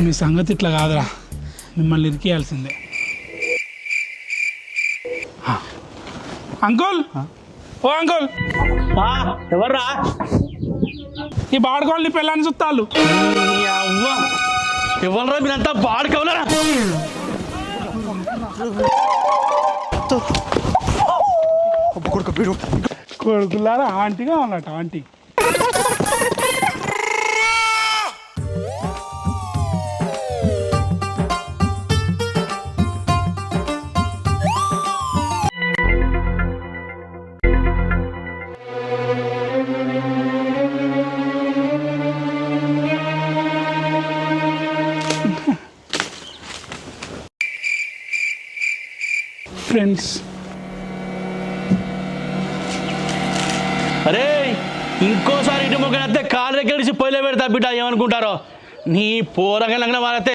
మీ సంగతి ఇట్లా కాదురా, మిమ్మల్ని ఇరికేయాల్సిందే. అంకుల్, ఓ అంకుల్, ఎవర్రా? ఈ బాడుకోవాలి పెళ్ళాన్ని చుట్టాలు. ఎవర్రా మీరంతా బాడుకోవాలరా? కొడుకులారా ఆంటీగా ఉన్నట్టు ఆంటీ. ఫ్రెండ్స్, అరే ఇంకోసారి ఇటు మొక్క కాళ్ళ దగ్గర నుంచి పొయ్యిలో పెడతా బిడ్డ, ఏమనుకుంటారో నీ పోరగలంగా వాళ్ళైతే